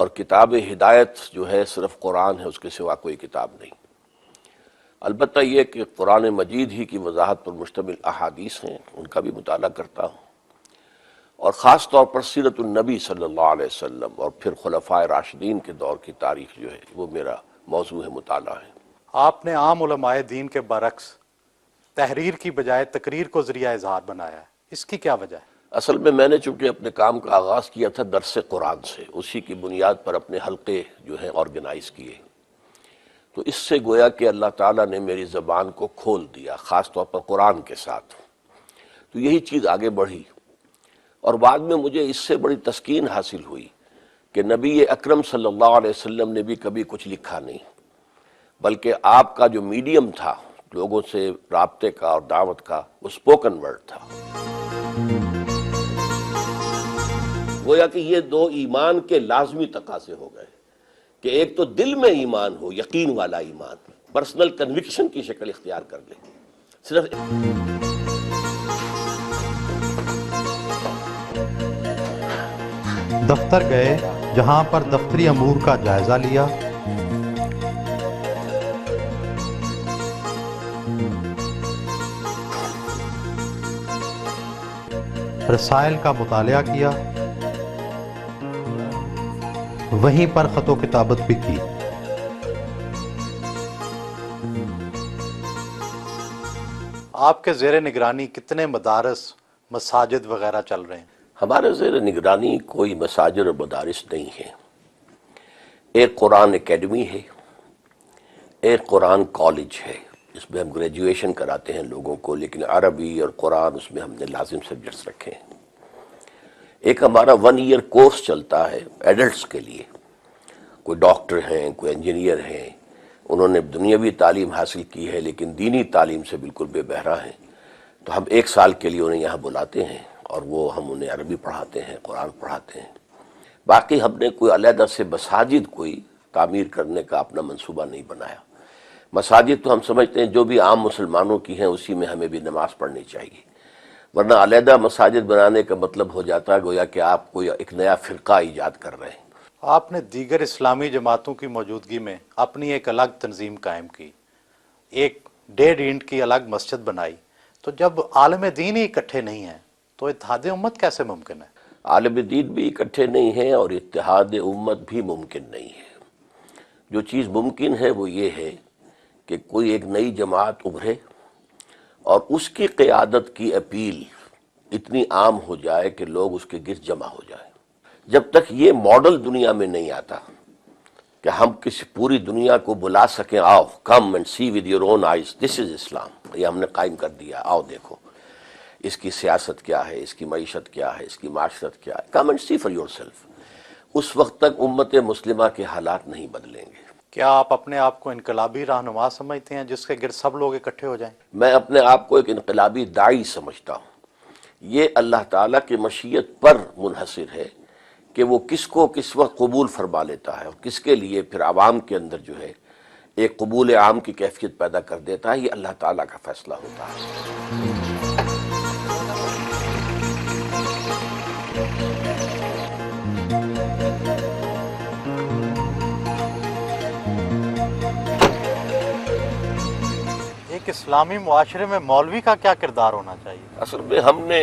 اور کتاب ہدایت جو ہے صرف قرآن ہے، اس کے سوا کوئی کتاب نہیں۔ البتہ یہ کہ قرآن مجید ہی کی وضاحت پر مشتمل احادیث ہیں، ان کا بھی مطالعہ کرتا ہوں، اور خاص طور پر سیرت النبی صلی اللہ علیہ وسلم اور پھر خلفائے راشدین کے دور کی تاریخ جو ہے وہ میرا موضوع مطالعہ ہے۔ آپ نے عام علماء دین کے برعکس تحریر کی بجائے تقریر کو ذریعہ اظہار بنایا ہے، اس کی کیا وجہ ہے؟ اصل میں نے چونکہ اپنے کام کا آغاز کیا تھا درس قرآن سے، اسی کی بنیاد پر اپنے حلقے جو ہیں آرگنائز کیے، تو اس سے گویا کہ اللہ تعالیٰ نے میری زبان کو کھول دیا، خاص طور پر قرآن کے ساتھ، تو یہی چیز آگے بڑھی۔ اور بعد میں مجھے اس سے بڑی تسکین حاصل ہوئی کہ نبی اکرم صلی اللہ علیہ وسلم نے بھی کبھی کچھ لکھا نہیں، بلکہ آپ کا جو میڈیم تھا لوگوں سے رابطے کا اور دعوت کا، وہ اسپوکن ورڈ تھا۔ گویا کہ یہ دو ایمان کے لازمی تقاضے ہو گئے کہ ایک تو دل میں ایمان ہو، یقین والا ایمان، پرسنل کنوکشن کی شکل اختیار کر لے، صرف دفتر گئے جہاں پر دفتری امور کا جائزہ لیا، رسائل کا مطالعہ کیا، وہیں پر خط و کتابت بھی کی۔ آپ کے زیر نگرانی کتنے مدارس، مساجد وغیرہ چل رہے ہیں؟ ہمارے زیر نگرانی کوئی مساجد اور مدارس نہیں ہیں۔ ایک قرآن اکیڈمی ہے، ایک قرآن کالج ہے، اس میں ہم گریجویشن کراتے ہیں لوگوں کو، لیکن عربی اور قرآن اس میں ہم نے لازم سبجیکٹس رکھے ہیں۔ ایک ہمارا 1 ایئر کورس چلتا ہے ایڈلٹس کے لیے، کوئی ڈاکٹر ہیں، کوئی انجینئر ہیں، انہوں نے دنیاوی تعلیم حاصل کی ہے لیکن دینی تعلیم سے بالکل بے بہرہ ہیں، تو ہم 1 سال کے لیے انہیں یہاں بلاتے ہیں اور وہ ہم انہیں عربی پڑھاتے ہیں، قرآن پڑھاتے ہیں۔ باقی ہم نے کوئی علیحدہ سے مساجد کوئی تعمیر کرنے کا اپنا منصوبہ نہیں بنایا۔ مساجد تو ہم سمجھتے ہیں جو بھی عام مسلمانوں کی ہیں اسی میں ہمیں بھی نماز پڑھنی چاہیے، ورنہ علیحدہ مساجد بنانے کا مطلب ہو جاتا ہے گویا کہ آپ کوئی ایک نیا فرقہ ایجاد کر رہے ہیں۔ آپ نے دیگر اسلامی جماعتوں کی موجودگی میں اپنی ایک الگ تنظیم قائم کی، ایک 1.5 اینٹ کی الگ مسجد بنائی، تو جب عالم دین ہی اکٹھے نہیں ہیں تو اتحاد امت کیسے ممکن ہے؟ عالم دین بھی اکٹھے نہیں ہیں اور اتحاد امت بھی ممکن نہیں ہے۔ جو چیز ممکن ہے وہ یہ ہے کہ کوئی ایک نئی جماعت ابھرے اور اس کی قیادت کی اپیل اتنی عام ہو جائے کہ لوگ اس کے گرد جمع ہو جائیں۔ جب تک یہ ماڈل دنیا میں نہیں آتا کہ ہم کسی پوری دنیا کو بلا سکیں، آؤ come and see with your own eyes this is Islam, یہ ہم نے قائم کر دیا، آؤ دیکھو اس کی سیاست کیا ہے، اس کی معیشت کیا ہے، اس کی معاشرت کیا ہے، come and see for yourself, اس وقت تک امت مسلمہ کے حالات نہیں بدلیں گے۔ کیا آپ اپنے آپ کو انقلابی رہنما سمجھتے ہیں جس کے گرد سب لوگ اکٹھے ہو جائیں؟ میں اپنے آپ کو ایک انقلابی داعی سمجھتا ہوں۔ یہ اللہ تعالیٰ کی مشیت پر منحصر ہے کہ وہ کس کو کس وقت قبول فرما لیتا ہے اور کس کے لیے پھر عوام کے اندر جو ہے ایک قبول عام کی کیفیت پیدا کر دیتا ہے، یہ اللہ تعالیٰ کا فیصلہ ہوتا ہے۔ ایک اسلامی معاشرے میں مولوی کا کیا کردار ہونا چاہیے؟ اصل میں ہم نے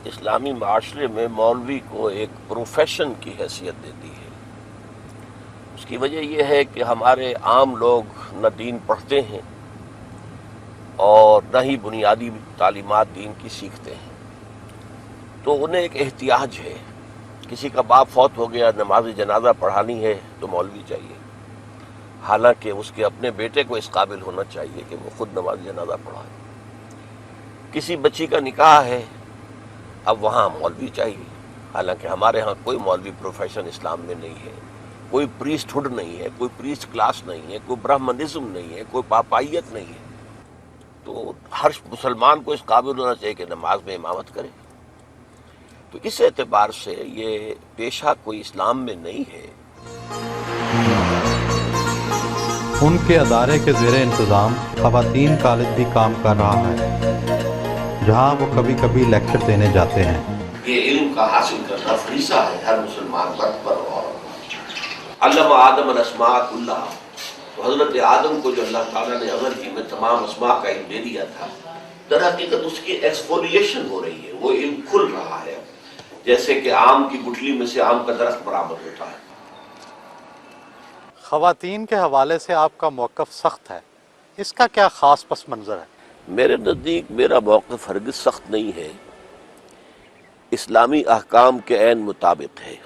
اسلامی معاشرے میں مولوی کو ایک پروفیشن کی حیثیت دے دی ہے۔ اس کی وجہ یہ ہے کہ ہمارے عام لوگ نہ دین پڑھتے ہیں اور نہ ہی بنیادی تعلیمات دین کی سیکھتے ہیں، تو انہیں ایک احتیاج ہے۔ کسی کا باپ فوت ہو گیا، نماز جنازہ پڑھانی ہے تو مولوی چاہیے، حالانکہ اس کے اپنے بیٹے کو اس قابل ہونا چاہیے کہ وہ خود نماز جنازہ پڑھائے۔ کسی بچی کا نکاح ہے، اب وہاں مولوی چاہیے، حالانکہ ہمارے ہاں کوئی مولوی پروفیشن اسلام میں نہیں ہے، کوئی پریسٹ ہوڈ نہیں ہے، کوئی پریسٹ کلاس نہیں ہے، کوئی برہمنزم نہیں ہے، کوئی پاپائیت نہیں ہے۔ تو ہر مسلمان کو اس قابل ہونا چاہیے کہ نماز میں امامت کرے۔ تو اس اعتبار سے یہ پیشہ کوئی اسلام میں نہیں ہے۔ ان کے ادارے کے زیر انتظام خواتین کالج بھی کام کر رہا ہے، جہاں وہ کبھی کبھی لیکچر دینے جاتے ہیں۔ یہ علم کا حاصل کرنا فریضہ ہے ہر مسلمان مرد پر اور علم آدم الاسماء کلہا، تو حضرت آدم کو جو اللہ تعالیٰ نے عمل کی میں تمام اسماء کا علم دے دیا تھا، در حقیقت اس کی ایکسفولیشن ہو رہی ہے، وہ علم کھل رہا ہے، جیسے کہ آم کی گٹھلی میں سے آم کا درخت برآمد ہوتا ہے۔ خواتین کے حوالے سے آپ کا موقف سخت ہے، اس کا کیا خاص پس منظر ہے؟ میرے نزدیک میرا موقف ہرگز سخت نہیں ہے، اسلامی احکام کے عین مطابق ہے۔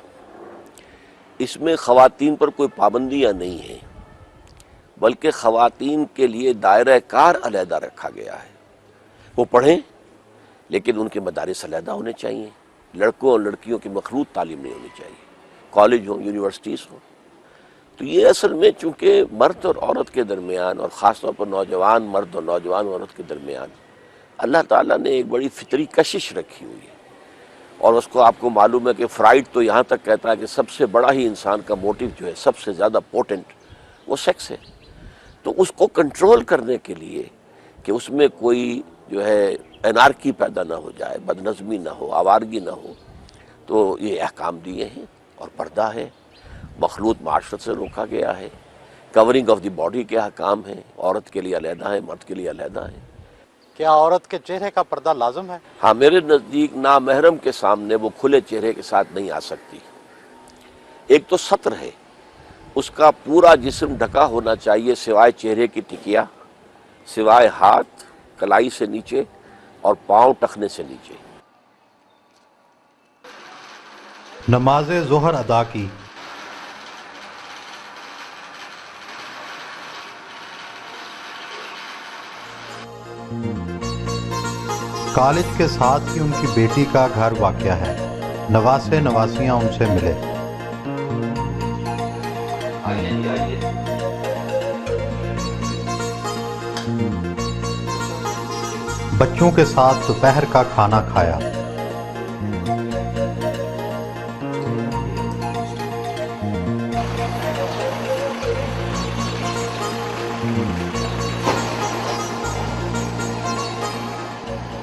اس میں خواتین پر کوئی پابندیاں نہیں ہیں، بلکہ خواتین کے لیے دائرہ کار علیحدہ رکھا گیا ہے۔ وہ پڑھیں لیکن ان کے مدارس علیحدہ ہونے چاہیے، لڑکوں اور لڑکیوں کی مخلوط تعلیم نہیں ہونی چاہیے، کالج ہوں، یونیورسٹیز ہوں۔ تو یہ اصل میں چونکہ مرد اور عورت کے درمیان، اور خاص طور پر نوجوان مرد اور نوجوان عورت کے درمیان، اللہ تعالیٰ نے ایک بڑی فطری کشش رکھی ہوئی ہے، اور اس کو آپ کو معلوم ہے کہ فرائڈ تو یہاں تک کہتا ہے کہ سب سے بڑا ہی انسان کا موٹیو جو ہے، سب سے زیادہ پوٹنٹ، وہ سیکس ہے۔ تو اس کو کنٹرول کرنے کے لیے کہ اس میں کوئی جو ہے انارکی پیدا نہ ہو جائے، بدنظمی نہ ہو، آوارگی نہ ہو، تو یہ احکام دیے ہیں، اور پردہ ہے، مخلوط معاشرت سے روکا گیا ہے، کورنگ آف دی باڈی کے احکام ہیں، عورت کے لیے علیحدہ ہے، مرد کے لیے علیحدہ ہے۔ کیا عورت کے چہرے کا پردہ لازم ہے؟ ہاں، میرے نزدیک نامحرم کے سامنے وہ کھلے چہرے کے ساتھ نہیں آ سکتی۔ ایک تو ستر ہے، اس کا پورا جسم ڈھکا ہونا چاہیے سوائے چہرے کی ٹکیا، سوائے ہاتھ کلائی سے نیچے اور پاؤں ٹخنے سے نیچے۔ نماز ظہر ادا کی، کالج کے ساتھ ہی ان کی بیٹی کا گھر واقع ہے، نواسے نواسیاں ان سے ملے۔ بچوں کے ساتھ دوپہر کا کھانا کھایا۔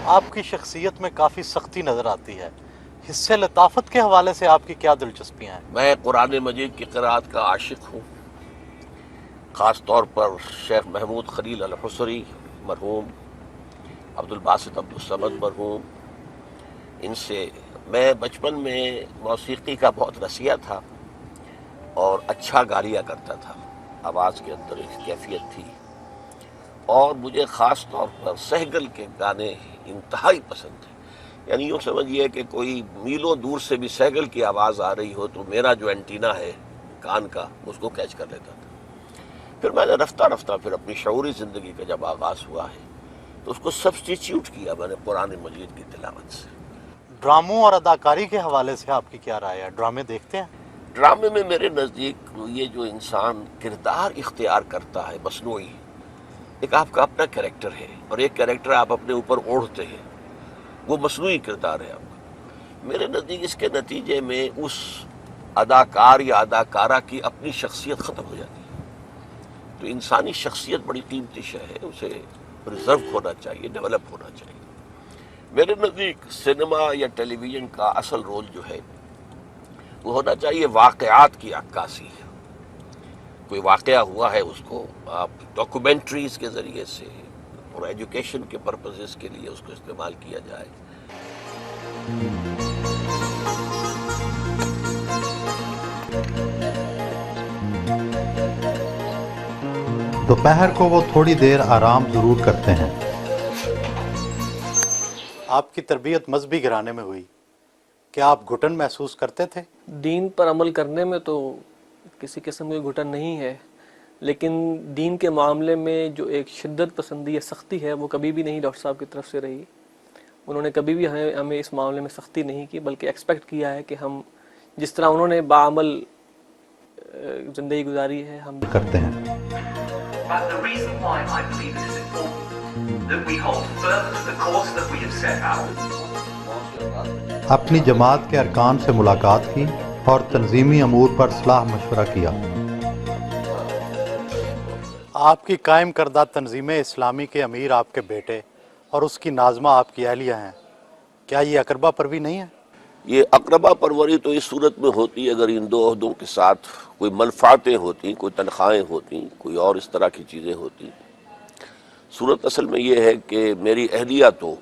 آپ کی شخصیت میں کافی سختی نظر آتی ہے، حصے لطافت کے حوالے سے آپ کی کیا دلچسپیاں ہیں؟ میں قرآن مجید کی قرآت کا عاشق ہوں، خاص طور پر شیخ محمود خلیل الحصری مرحوم، عبد الباسط عبد الصمد مرحوم، ان سے میں بچپن میں موسیقی کا بہت رسیہ تھا اور اچھا گا لیا کرتا تھا، آواز کے اندر ایک کیفیت تھی، اور مجھے خاص طور پر سہگل کے گانے انتہائی پسند تھے۔ یعنی یوں سمجھیے کہ کوئی میلوں دور سے بھی سہگل کی آواز آ رہی ہو تو میرا جو اینٹینا ہے کان کا اس کو کیچ کر لیتا تھا۔ پھر میں نے رفتہ رفتہ پھر اپنی شعوری زندگی کا جب آغاز ہوا ہے تو اس کو سبسٹیچیوٹ کیا میں نے قرآن مجید کی تلاوت سے۔ ڈراموں اور اداکاری کے حوالے سے آپ کی کیا رائے ہے؟ ڈرامے دیکھتے ہیں؟ ڈرامے میں میرے نزدیک یہ جو انسان کردار اختیار کرتا ہے مصنوعی، ایک آپ کا اپنا کریکٹر ہے، اور ایک کریکٹر آپ اپنے اوپر اوڑھتے ہیں، وہ مصنوعی کردار ہے آپ کا۔ میرے نزدیک اس کے نتیجے میں اس اداکار یا اداکارہ کی اپنی شخصیت ختم ہو جاتی ہے۔ تو انسانی شخصیت بڑی قیمتی شے ہے، اسے پرزرو ہونا چاہیے، ڈیولپ ہونا چاہیے۔ میرے نزدیک سینما یا ٹیلی ویژن کا اصل رول جو ہے وہ ہونا چاہیے واقعات کی عکاسی۔ کوئی واقعہ ہوا ہے اس کو آپ ڈاکومنٹریز کے ذریعے سے اور ایجوکیشن کے پرپزز کے لیے اس کو استعمال کیا جائے۔ دوپہر کو وہ تھوڑی دیر آرام ضرور کرتے ہیں۔ آپ کی تربیت مذہبی گھرانے میں ہوئی، کیا آپ گھٹن محسوس کرتے تھے؟ دین پر عمل کرنے میں تو کسی قسم کی گھٹن نہیں ہے، لیکن دین کے معاملے میں جو ایک شدت پسندی یا سختی ہے وہ کبھی بھی نہیں ڈاکٹر صاحب کی طرف سے رہی۔ انہوں نے کبھی بھی ہمیں اس معاملے میں سختی نہیں کی، بلکہ ایکسپیکٹ کیا ہے کہ ہم جس طرح انہوں نے باعمل زندگی گزاری ہے ہم کرتے ہیں۔ But the reason why I believe it is important that we hold firm to the course that we have set out. اپنی جماعت کے ارکان سے ملاقات کی اور تنظیمی امور پر صلاح مشورہ کیا۔ آپ کی قائم کردہ تنظیم اسلامی کے امیر آپ کے بیٹے اور اس کی ناظمہ آپ کی اہلیہ ہیں، کیا یہ اقربا پروی نہیں ہے؟ یہ اقربا پروری تو اس صورت میں ہوتی ہے اگر ان دو عہدوں کے ساتھ کوئی منفعتیں ہوتی، کوئی تنخواہیں ہوتی، کوئی اور اس طرح کی چیزیں ہوتی۔ صورت اصل میں یہ ہے کہ میری اہلیہ تو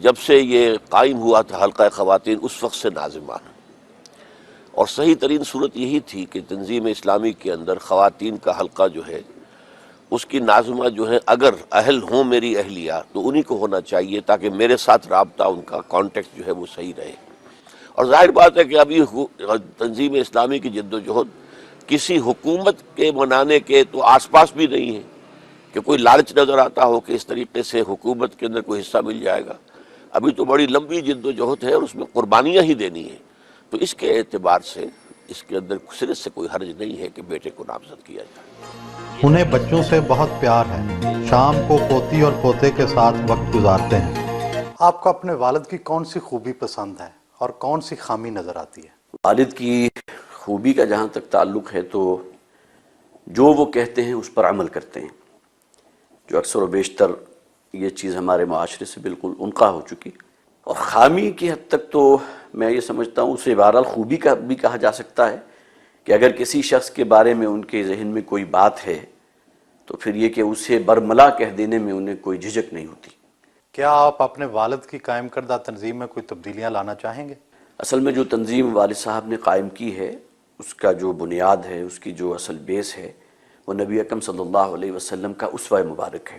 جب سے یہ قائم ہوا تھا حلقہ خواتین اس وقت سے ناظمان، اور صحیح ترین صورت یہی تھی کہ تنظیم اسلامی کے اندر خواتین کا حلقہ جو ہے اس کی ناظمہ جو ہے اگر اہل ہوں میری اہلیہ تو انہی کو ہونا چاہیے تاکہ میرے ساتھ رابطہ ان کا کانٹیکٹ جو ہے وہ صحیح رہے۔ اور ظاہر بات ہے کہ ابھی تنظیم اسلامی کی جد و جہد کسی حکومت کے منانے کے تو آس پاس بھی نہیں ہے کہ کوئی لالچ نظر آتا ہو کہ اس طریقے سے حکومت کے اندر کوئی حصہ مل جائے گا۔ ابھی تو بڑی لمبی جد و جہد ہے اور اس میں قربانیاں ہی دینی ہیں، تو اس کے اعتبار سے اس کے اندر صرف سے کوئی حرج نہیں ہے کہ بیٹے کو نامزد کیا جائے۔ انہیں بچوں سے بہت پیار ہے، شام کو پوتی اور پوتے کے ساتھ وقت گزارتے ہیں۔ آپ کو اپنے والد کی کون سی خوبی پسند ہے اور کون سی خامی نظر آتی ہے؟ والد کی خوبی کا جہاں تک تعلق ہے تو جو وہ کہتے ہیں اس پر عمل کرتے ہیں، جو اکثر و بیشتر یہ چیز ہمارے معاشرے سے بالکل انقا ہو چکی۔ اور خامی کی حد تک تو میں یہ سمجھتا ہوں اسے بہرحال خوبی کا بھی کہا جا سکتا ہے کہ اگر کسی شخص کے بارے میں ان کے ذہن میں کوئی بات ہے تو پھر یہ کہ اسے برملا کہہ دینے میں انہیں کوئی جھجک نہیں ہوتی۔ کیا آپ اپنے والد کی قائم کردہ تنظیم میں کوئی تبدیلیاں لانا چاہیں گے؟ اصل میں جو تنظیم والد صاحب نے قائم کی ہے اس کا جو بنیاد ہے، اس کی جو اصل بیس ہے، وہ نبی اکرم صلی اللہ علیہ وسلم کا اسوہ مبارک ہے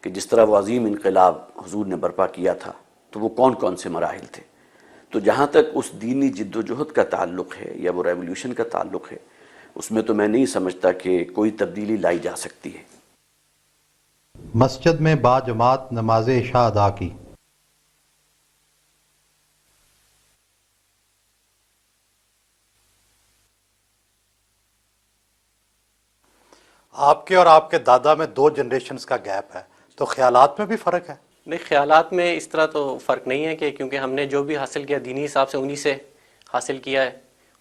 کہ جس طرح وہ عظیم انقلاب حضور نے برپا کیا تھا تو وہ کون کون سے مراحل تھے۔ تو جہاں تک اس دینی جد و جہد کا تعلق ہے یا وہ ریولیوشن کا تعلق ہے، اس میں تو میں نہیں سمجھتا کہ کوئی تبدیلی لائی جا سکتی ہے۔ مسجد میں با جماعت نماز عشاء ادا کی۔ آپ کے اور آپ کے دادا میں 2 جنریشنز کا گیپ ہے، تو خیالات میں بھی فرق ہے؟ نہیں، خیالات میں اس طرح تو فرق نہیں ہے کہ کیونکہ ہم نے جو بھی حاصل کیا دینی حساب سے انہی سے حاصل کیا ہے،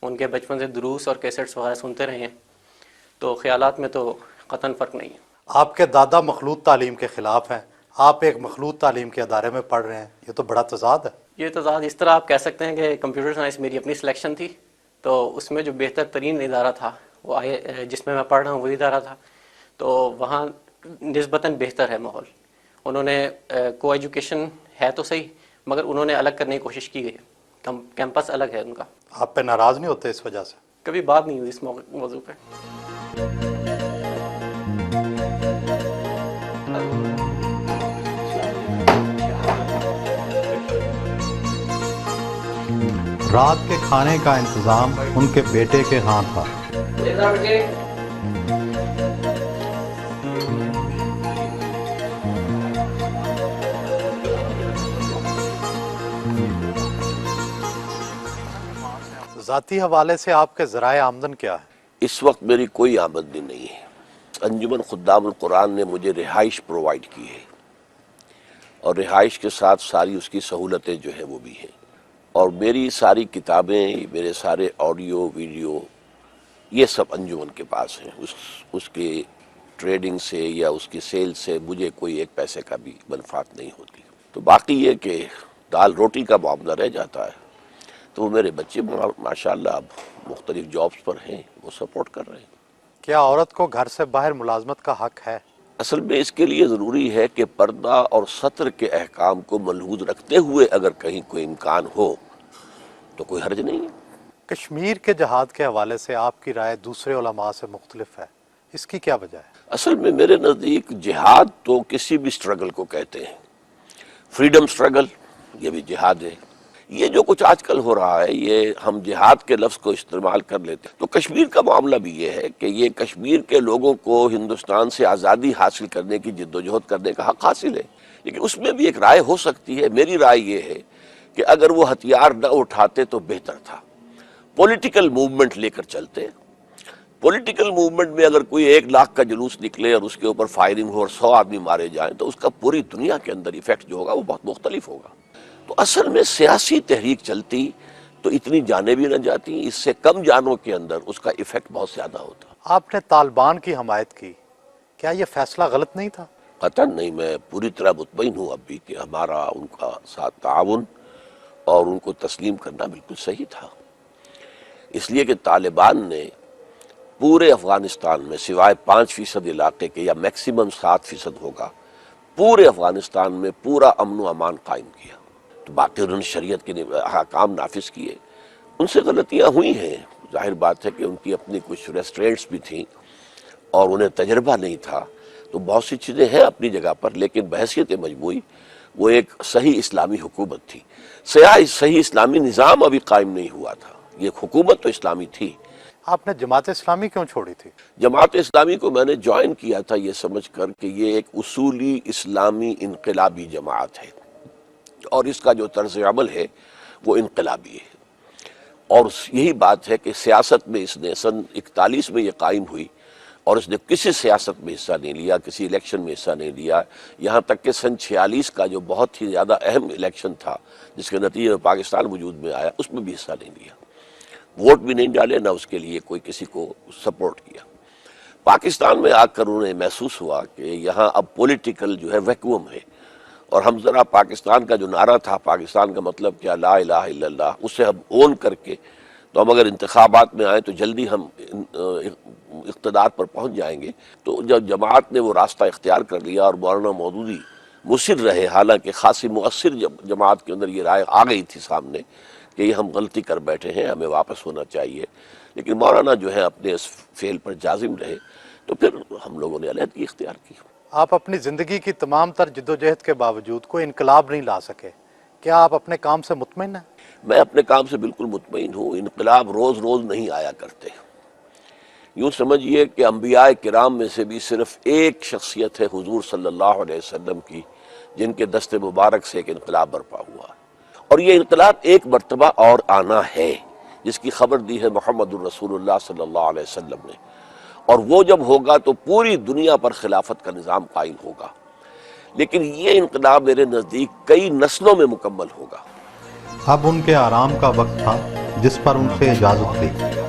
ان کے بچپن سے دروس اور کیسٹس وغیرہ سنتے رہے ہیں، تو خیالات میں تو قطعاً فرق نہیں ہے۔ آپ کے دادا مخلوط تعلیم کے خلاف ہیں، آپ ایک مخلوط تعلیم کے ادارے میں پڑھ رہے ہیں، یہ تو بڑا تضاد ہے۔ یہ تضاد اس طرح آپ کہہ سکتے ہیں کہ کمپیوٹر سائنس میری اپنی سلیکشن تھی، تو اس میں جو بہتر ترین ادارہ تھا وہ جس میں پڑھ رہا ہوں وہی ادارہ تھا، تو وہاں نسبتاً بہتر ہے ماحول۔ انہوں نے کو ایجوکیشن ہے تو صحیح، مگر انہوں نے الگ کرنے کی کوشش کی گئی ہے، کیمپس الگ ہے ان کا۔ آپ پہ ناراض نہیں ہوتے اس وجہ سے؟ کبھی بات نہیں ہوئی اس موضوع پہ۔ رات کے کھانے کا انتظام ان کے بیٹے کے ہاں تھا۔ ذاتی حوالے سے آپ کے ذرائع آمدن کیا ہے؟ اس وقت میری کوئی آمدنی نہیں ہے۔ انجمن خدام القرآن نے مجھے رہائش پرووائڈ کی ہے، اور رہائش کے ساتھ ساری اس کی سہولتیں جو ہیں وہ بھی ہیں، اور میری ساری کتابیں، میرے سارے آڈیو ویڈیو یہ سب انجمن کے پاس ہیں۔ اس کی ٹریڈنگ سے یا اس کی سیل سے مجھے کوئی ایک پیسے کا بھی منفعت نہیں ہوتی۔ تو باقی یہ کہ دال روٹی کا معاملہ رہ جاتا ہے، تو وہ میرے بچے ماشاءاللہ اب مختلف جابز پر ہیں، وہ سپورٹ کر رہے ہیں۔ کیا عورت کو گھر سے باہر ملازمت کا حق ہے؟ اصل میں اس کے لیے ضروری ہے کہ پردہ اور ستر کے احکام کو ملحوظ رکھتے ہوئے اگر کہیں کوئی امکان ہو تو کوئی حرج نہیں ہے۔ کشمیر کے جہاد کے حوالے سے آپ کی رائے دوسرے علماء سے مختلف ہے، اس کی کیا وجہ ہے؟ اصل میں میرے نزدیک جہاد تو کسی بھی سٹرگل کو کہتے ہیں، فریڈم سٹرگل یہ بھی جہاد ہے۔ یہ جو کچھ آج کل ہو رہا ہے یہ ہم جہاد کے لفظ کو استعمال کر لیتے ہیں، تو کشمیر کا معاملہ بھی یہ ہے کہ یہ کشمیر کے لوگوں کو ہندوستان سے آزادی حاصل کرنے کی جد و جہد کرنے کا حق حاصل ہے، لیکن اس میں بھی ایک رائے ہو سکتی ہے۔ میری رائے یہ ہے کہ اگر وہ ہتھیار نہ اٹھاتے تو بہتر تھا، پولیٹیکل موومنٹ لے کر چلتے۔ پولیٹیکل موومنٹ میں اگر کوئی 1 لاکھ کا جلوس نکلے اور اس کے اوپر فائرنگ ہو اور 100 آدمی مارے جائیں تو اس کا پوری دنیا کے اندر ایفیکٹ جو ہوگا وہ بہت مختلف ہوگا۔ تو اصل میں سیاسی تحریک چلتی تو اتنی جانیں بھی نہ جاتی، اس سے کم جانوں کے اندر اس کا ایفیکٹ بہت زیادہ ہوتا۔ آپ نے طالبان کی حمایت کی، کیا یہ فیصلہ غلط نہیں تھا؟ قطعاً نہیں، میں پوری طرح مطمئن ہوں اب بھی کہ ہمارا ان کا ساتھ تعاون اور ان کو تسلیم کرنا بالکل صحیح تھا، اس لیے کہ طالبان نے پورے افغانستان میں سوائے 5% علاقے کے یا میکسیمم 7% ہوگا، پورے افغانستان میں پورا امن و امان قائم کیا. تو باقی انہوں نے شریعت کے احکام نافذ کیے. ان سے غلطیاں ہوئی ہیں، ظاہر بات ہے کہ ان کی اپنی کچھ ریسٹرینٹس بھی تھیں اور انہیں تجربہ نہیں تھا، تو بہت سی چیزیں ہیں اپنی جگہ پر، لیکن بحیثیت مجموعی وہ ایک صحیح اسلامی حکومت تھی. صحیح اسلامی نظام ابھی قائم نہیں ہوا تھا، یہ حکومت تو اسلامی تھی. آپ نے جماعت اسلامی کیوں چھوڑی تھی؟ جماعت اسلامی کو میں نے جوائن کیا تھا یہ سمجھ کر کہ یہ ایک اصولی اسلامی انقلابی جماعت ہے، اور اس کا جو طرز عمل ہے وہ انقلابی ہے. اور یہی بات ہے کہ سیاست میں اس نے سن 41 میں یہ قائم ہوئی، اور اس نے کسی سیاست میں حصہ نہیں لیا، کسی الیکشن میں حصہ نہیں لیا، یہاں تک کہ سن 46 کا جو بہت ہی زیادہ اہم الیکشن تھا جس کے نتیجے میں پاکستان وجود میں آیا، اس میں بھی حصہ نہیں لیا، ووٹ بھی نہیں ڈالے، نہ اس کے لیے کوئی کسی کو سپورٹ کیا. پاکستان میں آ کر انہیں محسوس ہوا کہ یہاں اب پولیٹیکل جو ہے ویکوم ہے، اور ہم ذرا پاکستان کا جو نعرہ تھا، پاکستان کا مطلب کیا، لا الہ الا اللہ، اسے ہم اون کر کے تو ہم اگر انتخابات میں آئیں تو جلدی ہم اقتدار پر پہنچ جائیں گے. تو جب جماعت نے وہ راستہ اختیار کر لیا اور مولانا مودودی مصر رہے، حالانکہ خاصی مؤثر جماعت کے اندر یہ رائے آ گئی تھی سامنے کہ یہ ہم غلطی کر بیٹھے ہیں، ہمیں واپس ہونا چاہیے، لیکن مولانا جو ہے اپنے اس فعل پر جازم رہے، تو پھر ہم لوگوں نے علیحدگی اختیار کی. آپ اپنی زندگی کی تمام تر جدوجہد کے باوجود کوئی انقلاب نہیں لا سکے، کیا آپ اپنے کام سے مطمئن ہیں؟ میں اپنے کام سے بالکل مطمئن ہوں. انقلاب روز روز نہیں آیا کرتے. یوں سمجھیے کہ انبیاء کرام میں سے بھی صرف ایک شخصیت ہے حضور صلی اللہ علیہ وسلم کی جن کے دست مبارک سے ایک انقلاب برپا ہوا، اور یہ انقلاب ایک مرتبہ اور آنا ہے جس کی خبر دی ہے محمد الرسول اللہ صلی اللہ علیہ وسلم نے، اور وہ جب ہوگا تو پوری دنیا پر خلافت کا نظام قائم ہوگا. لیکن یہ انقلاب میرے نزدیک کئی نسلوں میں مکمل ہوگا. اب ان کے آرام کا وقت تھا جس پر ان سے اجازت لی.